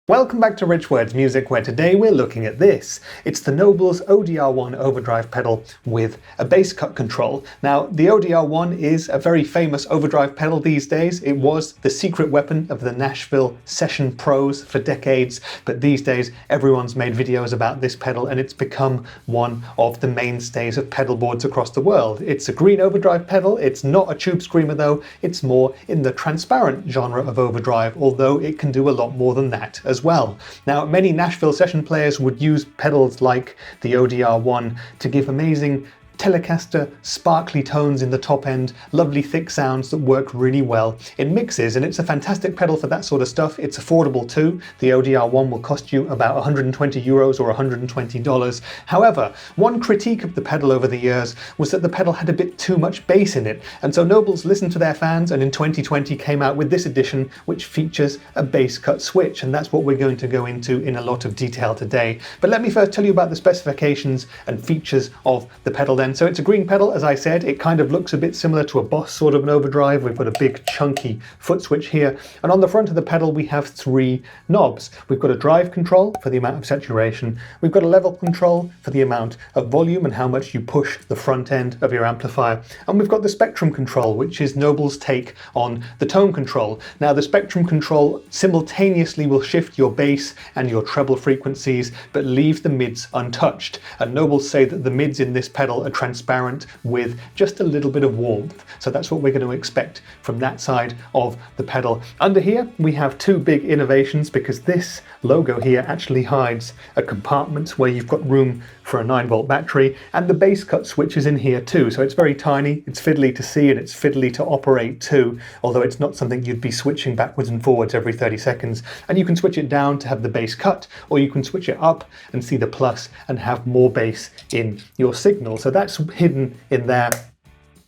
Welcome back to Rich Words Music, where today we're looking at this. It's the Nobels ODR-1 Overdrive pedal with a bass cut control. Now, the ODR-1 is a very famous overdrive pedal these days. It was the secret weapon of the Nashville session pros for decades, but these days everyone's made videos about this pedal and it's become one of the mainstays of pedal boards across the world. It's a green overdrive pedal. It's not a tube screamer though. It's more in the transparent genre of overdrive, although it can do a lot more than that as well. Now, many Nashville session players would use pedals like the ODR-1 to give amazing Telecaster sparkly tones in the top end, lovely thick sounds that work really well in mixes, and it's a fantastic pedal for that sort of stuff. It's affordable too. The ODR-1 will cost you about 120 euros or $120. However, one critique of the pedal over the years was that the pedal had a bit too much bass in it, and so Nobels listened to their fans and in 2020 came out with this edition which features a bass cut switch, and that's what we're going to go into in a lot of detail today. But let me first tell you about the specifications and features of the pedal then. So it's a green pedal, as I said. It kind of looks a bit similar to a Boss sort of an overdrive. We've got a big chunky foot switch here, and on the front of the pedal we have three knobs. We've got a drive control for the amount of saturation, we've got a level control for the amount of volume and how much you push the front end of your amplifier, and we've got the spectrum control, which is Nobel's take on the tone control. Now, the spectrum control simultaneously will shift your bass and your treble frequencies but leave the mids untouched, and Nobels say that the mids in this pedal are transparent with just a little bit of warmth. So that's what we're going to expect from that side of the pedal. Under here we have two big innovations, because this logo here actually hides a compartment where you've got room for a 9-volt battery, and the bass cut switch is in here too. So it's very tiny, it's fiddly to see, and it's fiddly to operate too, although it's not something you'd be switching backwards and forwards every 30 seconds. And you can switch it down to have the bass cut, or you can switch it up and see the plus and have more bass in your signal. So that's hidden in there.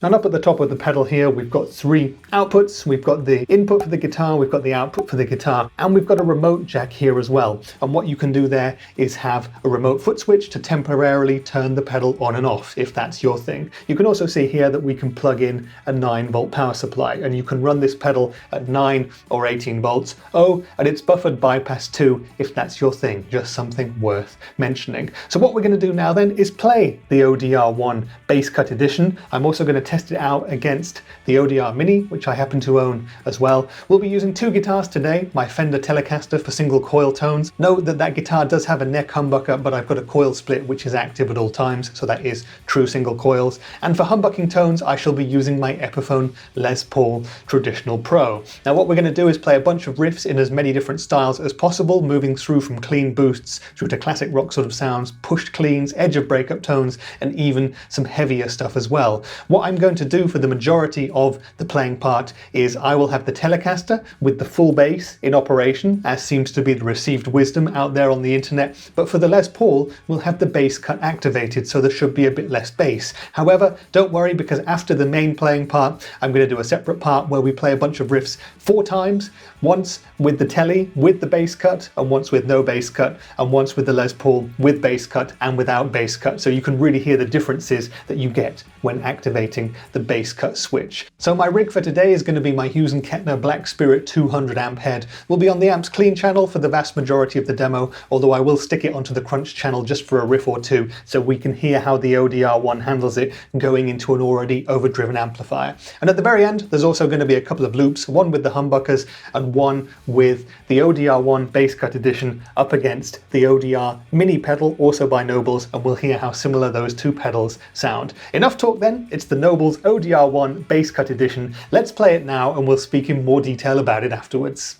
And up at the top of the pedal here, we've got three outputs. We've got the input for the guitar, we've got the output for the guitar, and we've got a remote jack here as well. And what you can do there is have a remote foot switch to temporarily turn the pedal on and off, if that's your thing. You can also see here that we can plug in a 9-volt power supply, and you can run this pedal at 9 or 18 volts. Oh, and it's buffered bypass too, if that's your thing. Just something worth mentioning. So what we're going to do now then is play the ODR-1 bass cut edition. I'm also going to test it out against the ODR-Mini, which I happen to own as well. We'll be using two guitars today, my Fender Telecaster for single coil tones. Note that that guitar does have a neck humbucker, but I've got a coil split which is active at all times, so that is true single coils. And for humbucking tones, I shall be using my Epiphone Les Paul Traditional Pro. Now what we're going to do is play a bunch of riffs in as many different styles as possible, moving through from clean boosts through to classic rock sort of sounds, pushed cleans, edge of breakup tones, and even some heavier stuff as well. What I'm going to do for the majority of the playing part is I will have the Telecaster with the full bass in operation, as seems to be the received wisdom out there on the internet, but for the Les Paul we'll have the bass cut activated, so there should be a bit less bass. However, don't worry, because after the main playing part I'm going to do a separate part where we play a bunch of riffs 4 times, once with the Tele with the bass cut, and once with no bass cut, and once with the Les Paul with bass cut and without bass cut, so you can really hear the differences that you get when activating the bass cut switch. So my rig for today is going to be my Hughes & Kettner Black Spirit 200 amp head. We'll be on the Amps Clean channel for the vast majority of the demo, although I will stick it onto the Crunch channel just for a riff or two so we can hear how the ODR-1 handles it going into an already overdriven amplifier. And at the very end there's also going to be a couple of loops, one with the humbuckers and one with the ODR-1 bass cut edition up against the ODR-Mini pedal, also by Nobels, and we'll hear how similar those two pedals sound. Enough talk then, it's the Nobels ODR-1 bass cut edition. Let's play it now and we'll speak in more detail about it afterwards.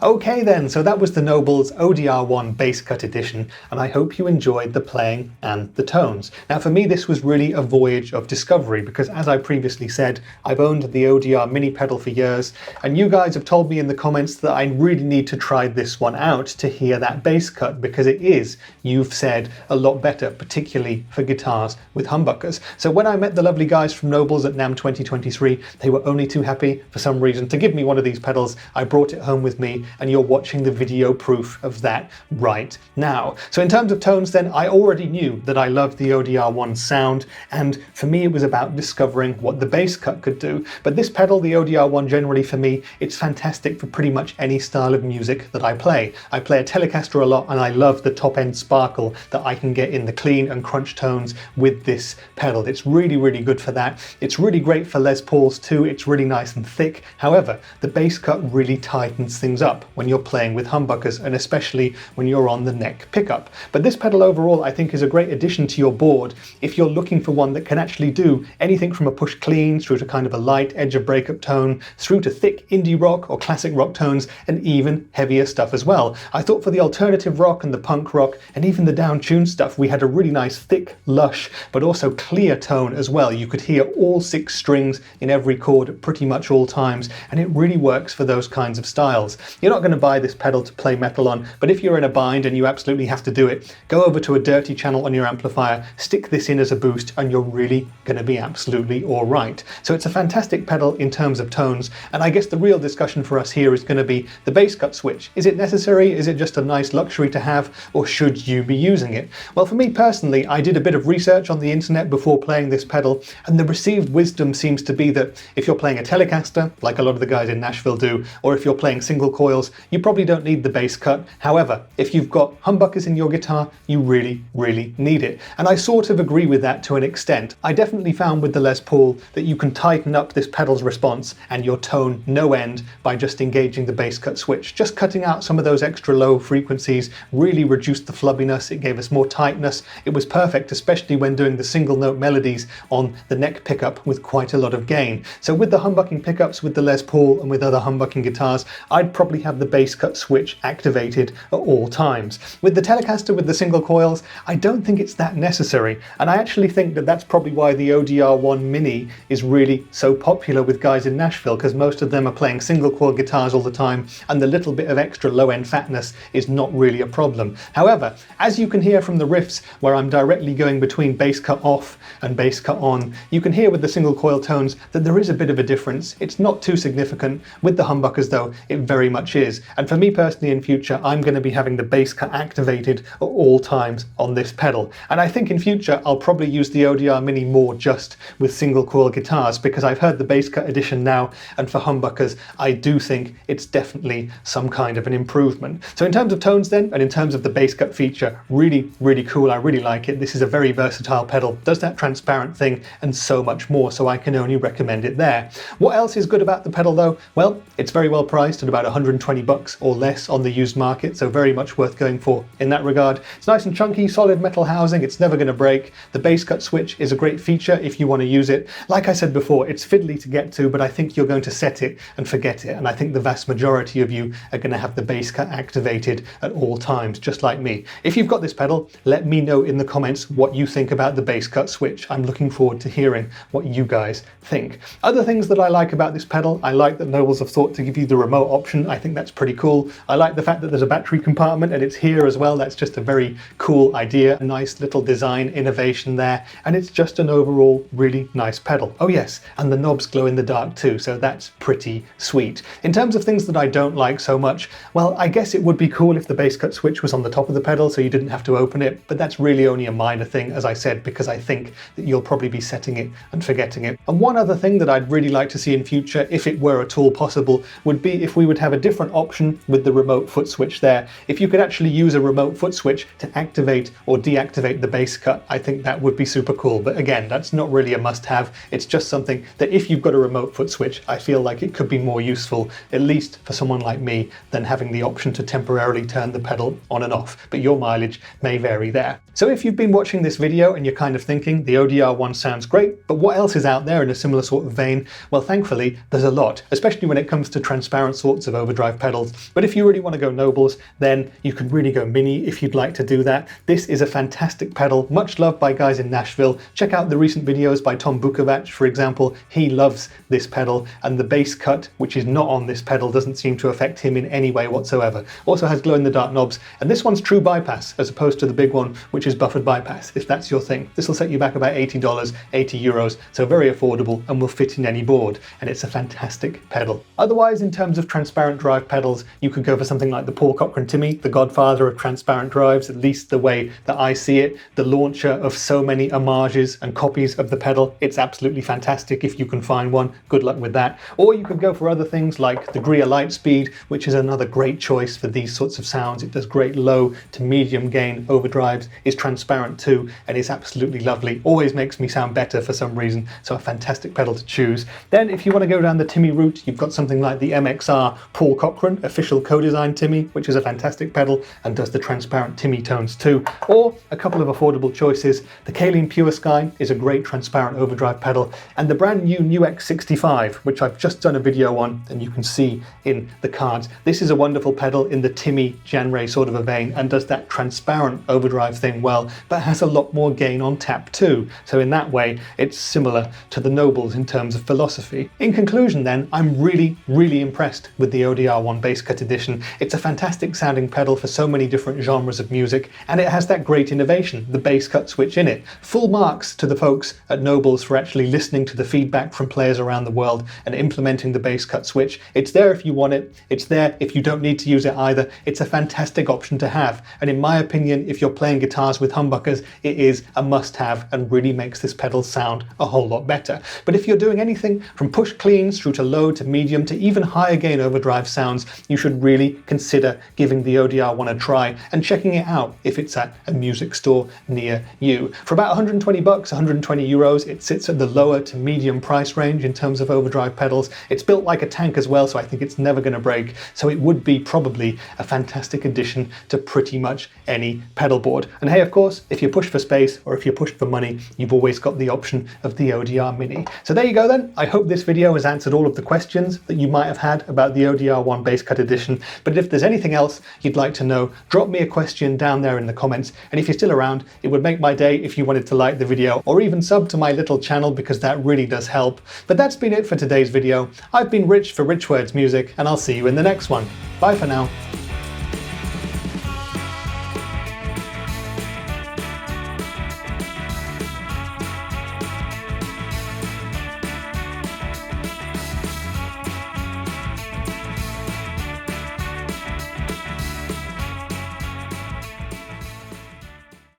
Okay then, so that was the Nobels ODR-1 bass cut edition, and I hope you enjoyed the playing and the tones. Now for me this was really a voyage of discovery, because as I previously said, I've owned the ODR-Mini pedal for years, and you guys have told me in the comments that I really need to try this one out to hear that bass cut, because it is, you've said, a lot better, particularly for guitars with humbuckers. So when I met the lovely guys from Nobels at NAMM 2023, they were only too happy, for some reason, to give me one of these pedals. I brought it home with me, and you're watching the video proof of that right now. So in terms of tones then, I already knew that I loved the ODR-1 sound, and for me it was about discovering what the bass cut could do. But this pedal, the ODR-1, generally for me, it's fantastic for pretty much any style of music that I play. I play a Telecaster a lot, and I love the top end sparkle that I can get in the clean and crunch tones with this pedal. It's really, really good for that. It's really great for Les Pauls too. It's really nice and thick. However, the bass cut really tightens things up when you're playing with humbuckers, and especially when you're on the neck pickup. But this pedal overall I think is a great addition to your board if you're looking for one that can actually do anything from a push clean through to kind of a light edge of breakup tone, through to thick indie rock or classic rock tones, and even heavier stuff as well. I thought for the alternative rock and the punk rock and even the down-tuned stuff, we had a really nice thick, lush, but also clear tone as well. You could hear all 6 strings in every chord at pretty much all times, and it really works for those kinds of styles. You're not going to buy this pedal to play metal on, but if you're in a bind and you absolutely have to do it, go over to a dirty channel on your amplifier, stick this in as a boost, and you're really going to be absolutely alright. So it's a fantastic pedal in terms of tones, and I guess the real discussion for us here is going to be the bass cut switch. Is it necessary? Is it just a nice luxury to have, or should you be using it? Well, for me personally, I did a bit of research on the internet before playing this pedal, and the received wisdom seems to be that if you're playing a Telecaster, like a lot of the guys in Nashville do, or if you're playing single coils, you probably don't need the bass cut. However, if you've got humbuckers in your guitar, you really, really need it. And I sort of agree with that to an extent. I definitely found with the Les Paul that you can tighten up this pedal's response and your tone no end by just engaging the bass cut switch. Just cutting out some of those extra low frequencies really reduced the flubbiness, it gave us more tightness. It was perfect, especially when doing the single note melodies on the neck pickup with quite a lot of gain. So with the humbucking pickups, with the Les Paul and with other humbucking guitars, I'd probably have the bass cut switch activated at all times. With the Telecaster with the single coils, I don't think it's that necessary, and I actually think that that's probably why the ODR-1 Mini is really so popular with guys in Nashville, because most of them are playing single coil guitars all the time, and the little bit of extra low end fatness is not really a problem. However, as you can hear from the riffs where I'm directly going between bass cut off and bass cut on, you can hear with the single coil tones that there is a bit of a difference. It's not too significant. With the humbuckers though, it very much is. And for me personally in future, I'm going to be having the bass cut activated at all times on this pedal. And I think in future, I'll probably use the ODR-Mini more just with single coil guitars, because I've heard the bass cut edition now, and for humbuckers, I do think it's definitely some kind of an improvement. So in terms of tones then, and in terms of the bass cut feature, really, really cool. I really like it. This is a very versatile pedal, does that transparent thing and so much more, so I can only recommend it there. What else is good about the pedal though? Well, it's very well priced at about 120 bucks or less on the used market, so very much worth going for in that regard. It's nice and chunky, solid metal housing, it's never going to break. The bass cut switch is a great feature if you want to use it. Like I said before, it's fiddly to get to, but I think you're going to set it and forget it, and I think the vast majority of you are going to have the bass cut activated at all times, just like me. If you've got this pedal, let me know in the comments what you think about the bass cut switch. I'm looking forward to hearing what you guys think. Other things that I like about this pedal, I like that Nobels have thought to give you the remote option. I think that's pretty cool. I like the fact that there's a battery compartment and it's here as well. That's just a very cool idea, a nice little design innovation there, and it's just an overall really nice pedal. Oh yes, and the knobs glow in the dark too, so that's pretty sweet. In terms of things that I don't like so much, well, I guess it would be cool if the bass cut switch was on the top of the pedal so you didn't have to open it, but that's really only a minor thing, as I said, because I think that you'll probably be setting it and forgetting it. And one other thing that I'd really like to see in future, if it were at all possible, would be if we would have a different option with the remote foot switch there. If you could actually use a remote foot switch to activate or deactivate the bass cut, I think that would be super cool. But again, that's not really a must-have. It's just something that if you've got a remote foot switch, I feel like it could be more useful, at least for someone like me, than having the option to temporarily turn the pedal on and off. But your mileage may vary there. So if you've been watching this video and you're kind of thinking the ODR-1 sounds great, but what else is out there in a similar sort of vein? Well, thankfully, there's a lot, especially when it comes to transparent sorts of overdrive overdrive pedals. But if you really want to go Nobles, then you can really go Mini if you'd like to do that. This is a fantastic pedal, much loved by guys in Nashville. Check out the recent videos by Tom Bukovac, for example. He loves this pedal, and the bass cut, which is not on this pedal, doesn't seem to affect him in any way whatsoever. Also has glow-in-the-dark knobs, and this one's true bypass as opposed to the big one, which is buffered bypass, if that's your thing. This will set you back about $80, 80 euros, so very affordable and will fit in any board, and it's a fantastic pedal. Otherwise, in terms of transparent drive pedals, you could go for something like the Paul Cochran Timmy, the godfather of transparent drives, at least the way that I see it, the launcher of so many homages and copies of the pedal. It's absolutely fantastic if you can find one. Good luck with that. Or you could go for other things like the Greer Lightspeed, which is another great choice for these sorts of sounds. It does great low to medium gain overdrives, is transparent too, and is absolutely lovely. Always makes me sound better for some reason, so a fantastic pedal to choose. Then if you want to go down the Timmy route, you've got something like the MXR Paul Cochran official co-designed Timmy, which is a fantastic pedal and does the transparent Timmy tones too. Or a couple of affordable choices. The Kaleen Pure Sky is a great transparent overdrive pedal, and the brand new NWOBHM, which I've just done a video on and you can see in the cards. This is a wonderful pedal in the Timmy genre sort of a vein and does that transparent overdrive thing well, but has a lot more gain on tap too. So in that way, it's similar to the Nobles in terms of philosophy. In conclusion then, I'm really impressed with the ODR-1 Bass Cut Edition. It's a fantastic sounding pedal for so many different genres of music, and it has that great innovation, the bass cut switch in it. Full marks to the folks at Nobles for actually listening to the feedback from players around the world and implementing the bass cut switch. It's there if you want it, it's there if you don't need to use it either. It's a fantastic option to have, and in my opinion, if you're playing guitars with humbuckers, it is a must-have and really makes this pedal sound a whole lot better. But if you're doing anything from push cleans through to low to medium to even higher gain overdrive sounds, you should really consider giving the ODR-1 a try and checking it out if it's at a music store near you. For about 120 bucks, 120 euros, it sits at the lower to medium price range in terms of overdrive pedals. It's built like a tank as well, so I think it's never going to break, so it would be probably a fantastic addition to pretty much any pedal board. And hey, of course, if you push for space or if you push for money, you've always got the option of the ODR-Mini. So there you go then. I hope this video has answered all of the questions that you might have had about the ODR-1 Bass Cut Edition, but if there's anything else you'd like to know, drop me a question down there in the comments, and if you're still around, it would make my day if you wanted to like the video or even sub to my little channel, because that really does help. But that's been it for today's video. I've been Rich for Rich Words Music, and I'll see you in the next one. Bye for now.